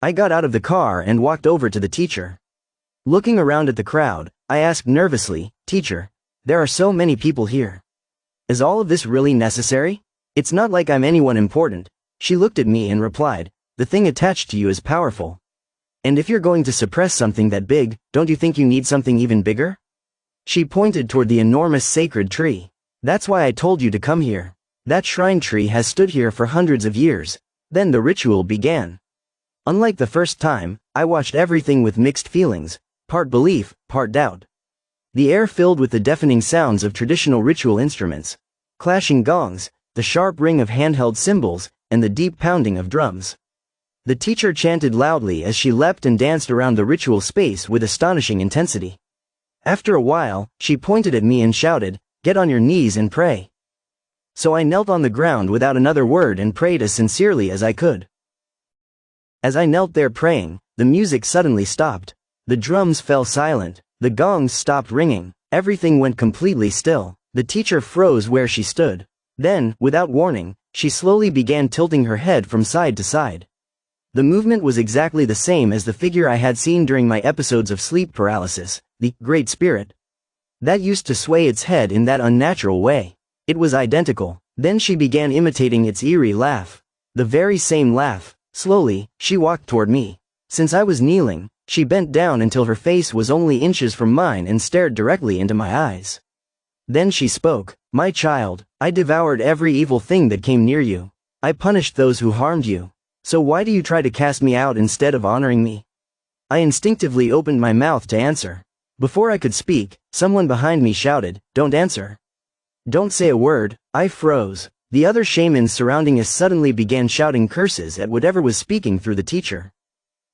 I got out of the car and walked over to the teacher. Looking around at the crowd, I asked nervously, "Teacher, there are so many people here. Is all of this really necessary? It's not like I'm anyone important." She looked at me and replied, "The thing attached to you is powerful. And if you're going to suppress something that big, don't you think you need something even bigger?" She pointed toward the enormous sacred tree. "That's why I told you to come here. That shrine tree has stood here for hundreds of years." Then the ritual began. Unlike the first time, I watched everything with mixed feelings, part belief, part doubt. The air filled with the deafening sounds of traditional ritual instruments, clashing gongs, the sharp ring of handheld cymbals, and the deep pounding of drums. The teacher chanted loudly as she leapt and danced around the ritual space with astonishing intensity. After a while, she pointed at me and shouted, "Get on your knees and pray." So I knelt on the ground without another word and prayed as sincerely as I could. As I knelt there praying, the music suddenly stopped. The drums fell silent, the gongs stopped ringing, everything went completely still. The teacher froze where she stood. Then, without warning, she slowly began tilting her head from side to side. The movement was exactly the same as the figure I had seen during my episodes of sleep paralysis, the Great Spirit. That used to sway its head in that unnatural way. It was identical. Then she began imitating its eerie laugh. The very same laugh. Slowly, she walked toward me. Since I was kneeling, she bent down until her face was only inches from mine and stared directly into my eyes. Then she spoke, "My child, I devoured every evil thing that came near you. I punished those who harmed you. So why do you try to cast me out instead of honoring me?" I instinctively opened my mouth to answer. Before I could speak, someone behind me shouted, "Don't answer. Don't say a word." I froze. The other shamans surrounding us suddenly began shouting curses at whatever was speaking through the teacher.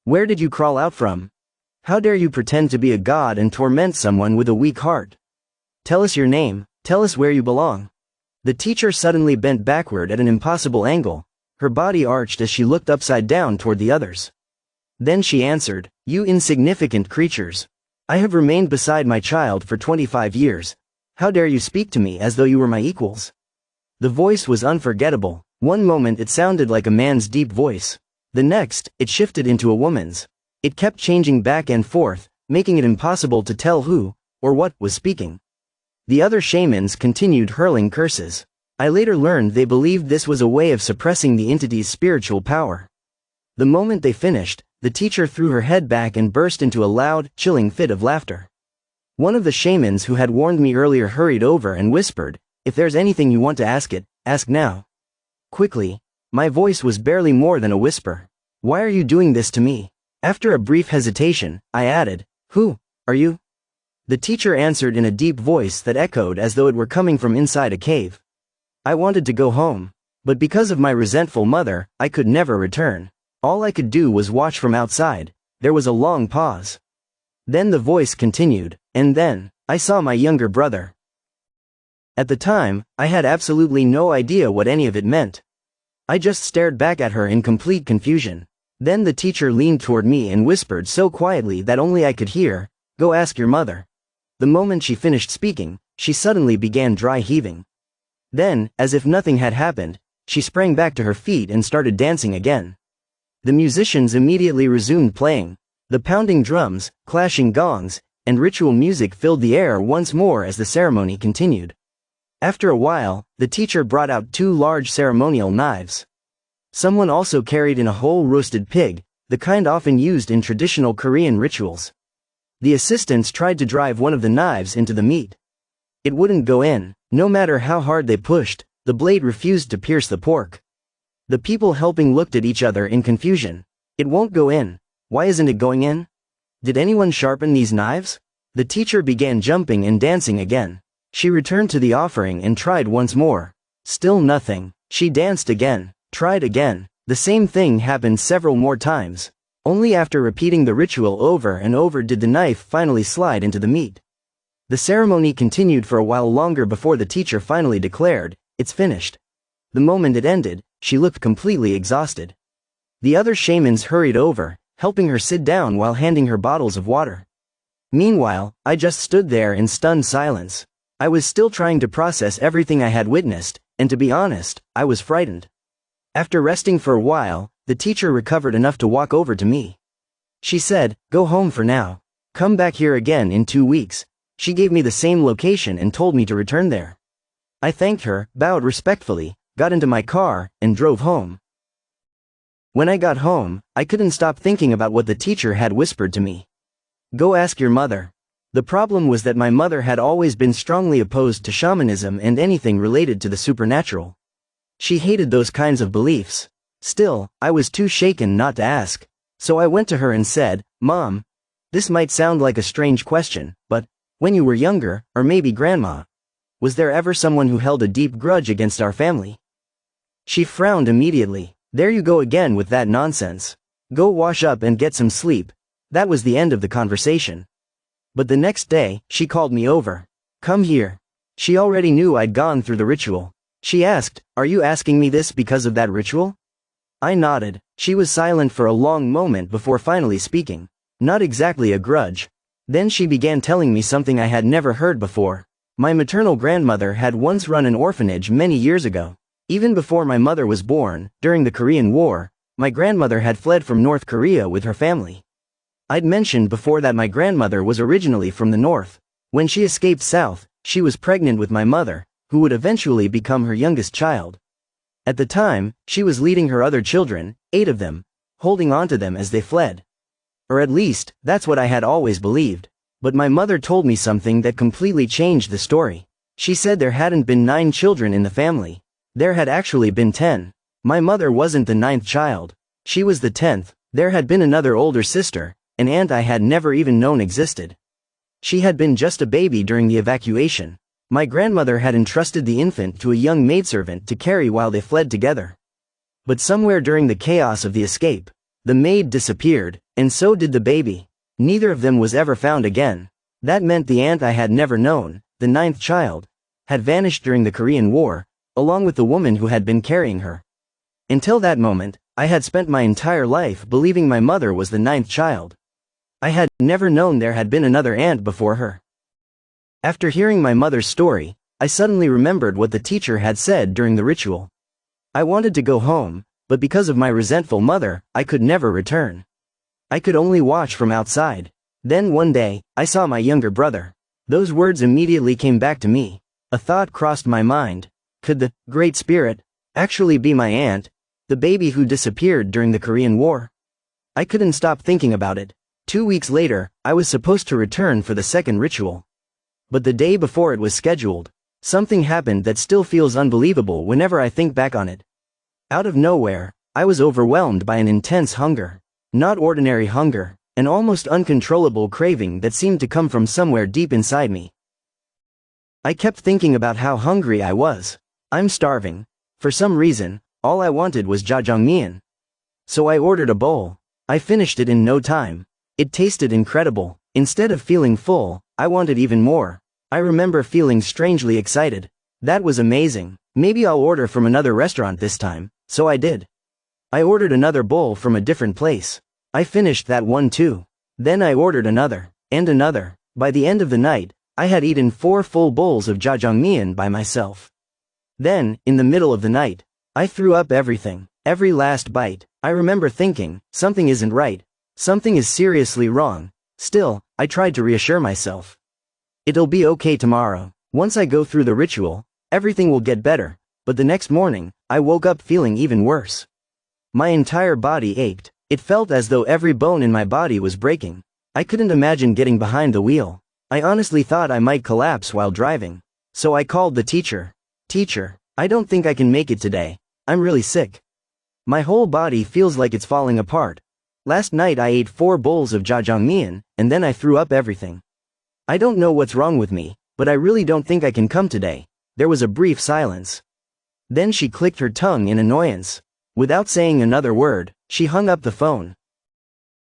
"Where did you crawl out from? How dare you pretend to be a god and torment someone with a weak heart? Tell us your name, tell us where you belong." The teacher suddenly bent backward at an impossible angle. Her body arched as she looked upside down toward the others. Then she answered, "You insignificant creatures. I have remained beside my child for 25 years. How dare you speak to me as though you were my equals?" The voice was unforgettable. One moment it sounded like a man's deep voice. The next, it shifted into a woman's. It kept changing back and forth, making it impossible to tell who, or what, was speaking. The other shamans continued hurling curses. I later learned they believed this was a way of suppressing the entity's spiritual power. The moment they finished, the teacher threw her head back and burst into a loud, chilling fit of laughter. One of the shamans who had warned me earlier hurried over and whispered, "If there's anything you want to ask it, ask now." Quickly, my voice was barely more than a whisper. "Why are you doing this to me?" After a brief hesitation, I added, "Who are you?" The teacher answered in a deep voice that echoed as though it were coming from inside a cave. "I wanted to go home. But because of my resentful mother, I could never return. All I could do was watch from outside." There was a long pause. Then the voice continued, "And then, I saw my younger brother." At the time, I had absolutely no idea what any of it meant. I just stared back at her in complete confusion. Then the teacher leaned toward me and whispered so quietly that only I could hear, "Go ask your mother." The moment she finished speaking, she suddenly began dry heaving. Then, as if nothing had happened, she sprang back to her feet and started dancing again. The musicians immediately resumed playing. The pounding drums, clashing gongs, and ritual music filled the air once more as the ceremony continued. After a while, the teacher brought out 2 large ceremonial knives. Someone also carried in a whole roasted pig, the kind often used in traditional Korean rituals. The assistants tried to drive one of the knives into the meat. It wouldn't go in. No matter how hard they pushed, the blade refused to pierce the pork. The people helping looked at each other in confusion. "It won't go in. Why isn't it going in? Did anyone sharpen these knives?" The teacher began jumping and dancing again. She returned to the offering and tried once more. Still nothing. She danced again, tried again. The same thing happened several more times. Only after repeating the ritual over and over did the knife finally slide into the meat. The ceremony continued for a while longer before the teacher finally declared, "It's finished." The moment it ended, she looked completely exhausted. The other shamans hurried over, helping her sit down while handing her bottles of water. Meanwhile, I just stood there in stunned silence. I was still trying to process everything I had witnessed, and to be honest, I was frightened. After resting for a while, the teacher recovered enough to walk over to me. She said, "Go home for now. Come back here again in 2 weeks." She gave me the same location and told me to return there. I thanked her, bowed respectfully, got into my car, and drove home. When I got home, I couldn't stop thinking about what the teacher had whispered to me. Go ask your mother. The problem was that my mother had always been strongly opposed to shamanism and anything related to the supernatural. She hated those kinds of beliefs. Still, I was too shaken not to ask. So I went to her and said, "Mom, this might sound like a strange question, but when you were younger, or maybe Grandma, was there ever someone who held a deep grudge against our family?" She frowned immediately. "There you go again with that nonsense. Go wash up and get some sleep." That was the end of the conversation. But the next day, she called me over. "Come here." She already knew I'd gone through the ritual. She asked, "Are you asking me this because of that ritual?" I nodded. She was silent for a long moment before finally speaking. "Not exactly a grudge." Then she began telling me something I had never heard before. My maternal grandmother had once run an orphanage many years ago. Even before my mother was born, during the Korean War, my grandmother had fled from North Korea with her family. I'd mentioned before that my grandmother was originally from the north. When she escaped south, she was pregnant with my mother, who would eventually become her youngest child. At the time, she was leading her other children, 8 of them, holding onto them as they fled. Or at least, that's what I had always believed. But my mother told me something that completely changed the story. She said there hadn't been 9 children in the family. There had actually been 10. My mother wasn't the 9th child. She was the 10th. There had been another older sister, an aunt I had never even known existed. She had been just a baby during the evacuation. My grandmother had entrusted the infant to a young maidservant to carry while they fled together. But somewhere during the chaos of the escape, the maid disappeared, and so did the baby. Neither of them was ever found again. That meant the aunt I had never known, the 9th child, had vanished during the Korean War, along with the woman who had been carrying her. Until that moment, I had spent my entire life believing my mother was the 9th child. I had never known there had been another aunt before her. After hearing my mother's story, I suddenly remembered what the teacher had said during the ritual. I wanted to go home, but because of my resentful mother, I could never return. I could only watch from outside. Then one day, I saw my younger brother. Those words immediately came back to me. A thought crossed my mind. Could the Great Spirit actually be my aunt, the baby who disappeared during the Korean War? I couldn't stop thinking about it. 2 weeks later, I was supposed to return for the second ritual. But the day before it was scheduled, something happened that still feels unbelievable whenever I think back on it. Out of nowhere, I was overwhelmed by an intense hunger. Not ordinary hunger, an almost uncontrollable craving that seemed to come from somewhere deep inside me. I kept thinking about how hungry I was. I'm starving. For some reason, all I wanted was jjajangmyeon. So I ordered a bowl. I finished it in no time. It tasted incredible. Instead of feeling full, I wanted even more. I remember feeling strangely excited. That was amazing. Maybe I'll order from another restaurant this time. So I did. I ordered another bowl from a different place. I finished that one too. Then I ordered another, and another. By the end of the night, I had eaten 4 full bowls of jjajangmyeon by myself. Then, in the middle of the night, I threw up everything, every last bite. I remember thinking, something isn't right. Something is seriously wrong. Still, I tried to reassure myself. It'll be okay tomorrow. Once I go through the ritual, everything will get better. But the next morning, I woke up feeling even worse. My entire body ached. It felt as though every bone in my body was breaking. I couldn't imagine getting behind the wheel. I honestly thought I might collapse while driving. So I called the teacher. "Teacher, I don't think I can make it today. I'm really sick. My whole body feels like it's falling apart. Last night I ate 4 bowls of jjajangmyeon, and then I threw up everything. I don't know what's wrong with me, but I really don't think I can come today." There was a brief silence. Then she clicked her tongue in annoyance. Without saying another word, she hung up the phone.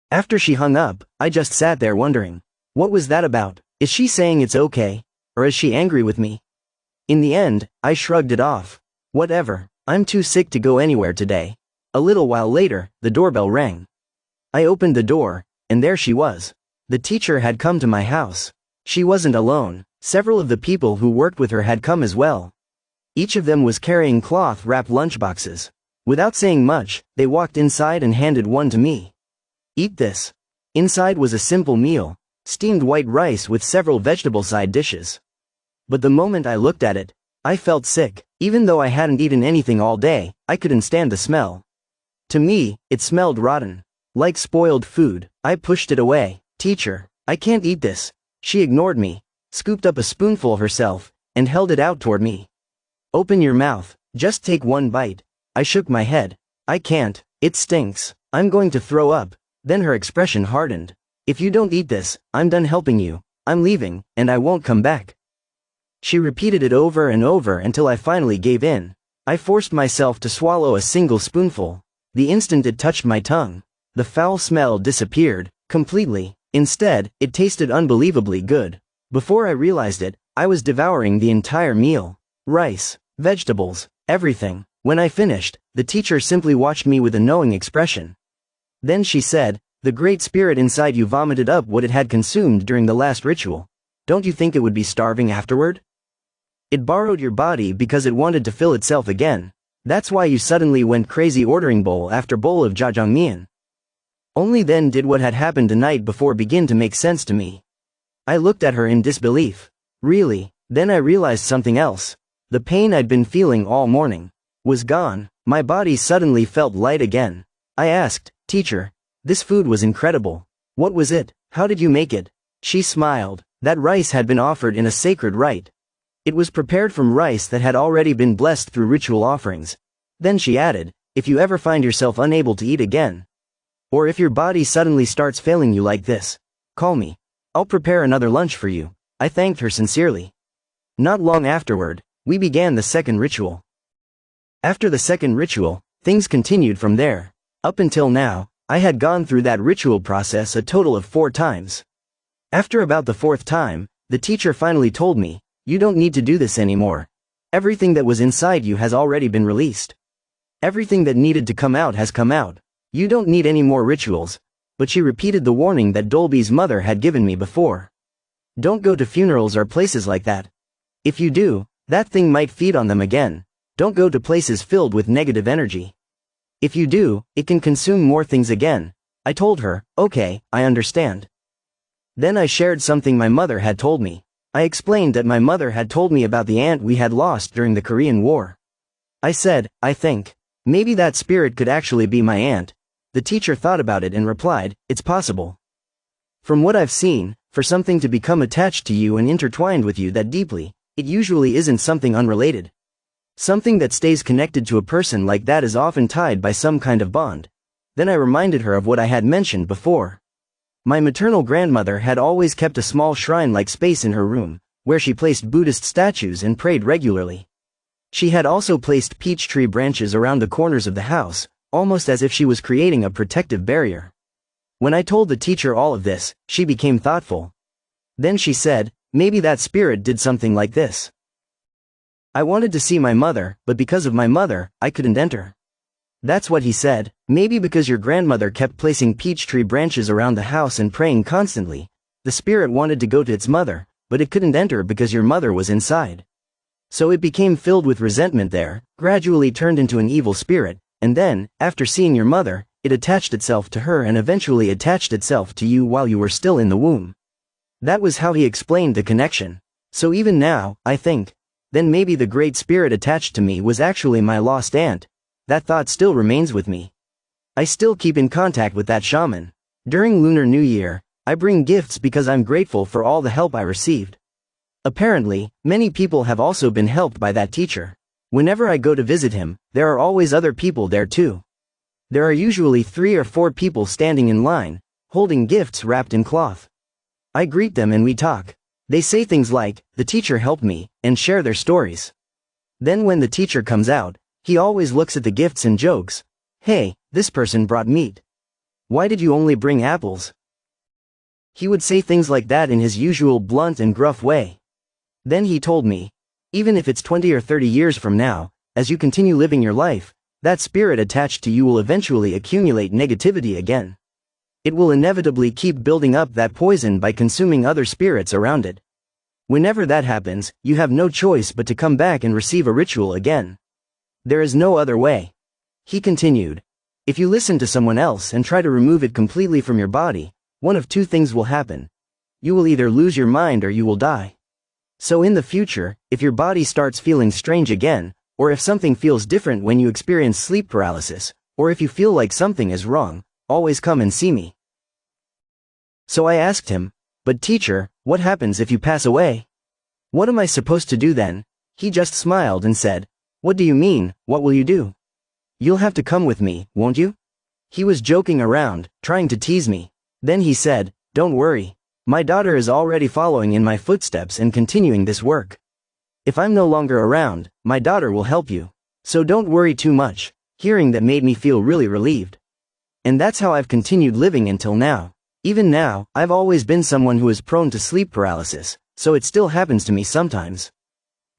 After she hung up, I just sat there wondering. What was that about? Is she saying it's okay? Or is she angry with me? In the end, I shrugged it off. Whatever, I'm too sick to go anywhere today. A little while later, the doorbell rang. I opened the door, and there she was. The teacher had come to my house. She wasn't alone. Several of the people who worked with her had come as well. Each of them was carrying cloth-wrapped lunchboxes. Without saying much, they walked inside and handed one to me. Eat this. Inside was a simple meal, steamed white rice with several vegetable side dishes. But the moment I looked at it, I felt sick. Even though I hadn't eaten anything all day, I couldn't stand the smell. To me, it smelled rotten. Like spoiled food. I pushed it away. Teacher, I can't eat this. She ignored me, scooped up a spoonful herself, and held it out toward me. Open your mouth, just take one bite. I shook my head. I can't, it stinks. I'm going to throw up. Then her expression hardened. If you don't eat this, I'm done helping you. I'm leaving, and I won't come back. She repeated it over and over until I finally gave in. I forced myself to swallow a single spoonful. The instant it touched my tongue, the foul smell disappeared, completely. Instead, it tasted unbelievably good. Before I realized it, I was devouring the entire meal. Rice, vegetables, everything. When I finished, the teacher simply watched me with a knowing expression. Then she said, "The great spirit inside you vomited up what it had consumed during the last ritual. Don't you think it would be starving afterward? It borrowed your body because it wanted to fill itself again. That's why you suddenly went crazy ordering bowl after bowl of jjajangmyeon." Only then did what had happened the night before begin to make sense to me. I looked at her in disbelief. Really? Then I realized something else. The pain I'd been feeling all morning was gone. My body suddenly felt light again. I asked, "Teacher, this food was incredible. What was it? How did you make it?" She smiled. That rice had been offered in a sacred rite. It was prepared from rice that had already been blessed through ritual offerings. Then she added, "If you ever find yourself unable to eat again, or if your body suddenly starts failing you like this, call me. I'll prepare another lunch for you." I thanked her sincerely. Not long afterward, we began the second ritual. After the second ritual, things continued from there. Up until now, I had gone through that ritual process a total of 4 times. After about the 4th time, the teacher finally told me, "You don't need to do this anymore. Everything that was inside you has already been released. Everything that needed to come out has come out. You don't need any more rituals." But she repeated the warning that Dolby's mother had given me before. Don't go to funerals or places like that. If you do, that thing might feed on them again. Don't go to places filled with negative energy. If you do, it can consume more things again. I told her, "Okay, I understand." Then I shared something my mother had told me. I explained that my mother had told me about the aunt we had lost during the Korean War. I said, "I think maybe that spirit could actually be my aunt." The teacher thought about it and replied, "It's possible. From what I've seen, for something to become attached to you and intertwined with you that deeply, it usually isn't something unrelated. Something that stays connected to a person like that is often tied by some kind of bond." Then I reminded her of what I had mentioned before. My maternal grandmother had always kept a small shrine-like space in her room, where she placed Buddhist statues and prayed regularly. She had also placed peach tree branches around the corners of the house, almost as if she was creating a protective barrier. When I told the teacher all of this, she became thoughtful. Then she said, "Maybe that spirit did something like this. I wanted to see my mother, but because of my mother, I couldn't enter." That's what he said. "Maybe because your grandmother kept placing peach tree branches around the house and praying constantly, the spirit wanted to go to its mother, but it couldn't enter because your mother was inside. So it became filled with resentment there, gradually turned into an evil spirit, and then, after seeing your mother, it attached itself to her and eventually attached itself to you while you were still in the womb." That was how he explained the connection. So even now, I think, then maybe the great spirit attached to me was actually my lost aunt. That thought still remains with me. I still keep in contact with that shaman. During Lunar New Year, I bring gifts because I'm grateful for all the help I received. Apparently, many people have also been helped by that teacher. Whenever I go to visit him, there are always other people there too. There are usually 3 or 4 people standing in line, holding gifts wrapped in cloth. I greet them and we talk. They say things like, "The teacher helped me," and share their stories. Then when the teacher comes out, he always looks at the gifts and jokes. "Hey, this person brought meat. Why did you only bring apples?" He would say things like that in his usual blunt and gruff way. Then he told me, even if it's 20 or 30 years from now, as you continue living your life, that spirit attached to you will eventually accumulate negativity again. It will inevitably keep building up that poison by consuming other spirits around it. Whenever that happens, you have no choice but to come back and receive a ritual again. There is no other way. He continued, if you listen to someone else and try to remove it completely from your body, one of two things will happen. You will either lose your mind or you will die. So in the future, if your body starts feeling strange again, or if something feels different when you experience sleep paralysis, or if you feel like something is wrong, always come and see me. So I asked him, but teacher, what happens if you pass away? What am I supposed to do then? He just smiled and said, what do you mean, what will you do? You'll have to come with me, won't you? He was joking around, trying to tease me. Then he said, don't worry. My daughter is already following in my footsteps and continuing this work. If I'm no longer around, my daughter will help you. So don't worry too much. Hearing that made me feel really relieved. And that's how I've continued living until now. Even now, I've always been someone who is prone to sleep paralysis, so it still happens to me sometimes.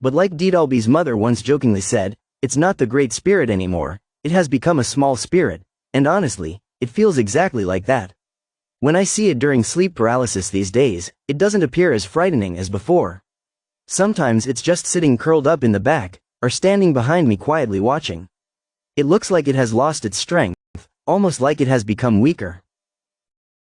But like Didalbi's mother once jokingly said, it's not the great spirit anymore. It has become a small spirit, and honestly, it feels exactly like that. When I see it during sleep paralysis these days, it doesn't appear as frightening as before. Sometimes it's just sitting curled up in the back, or standing behind me quietly watching. It looks like it has lost its strength, almost like it has become weaker.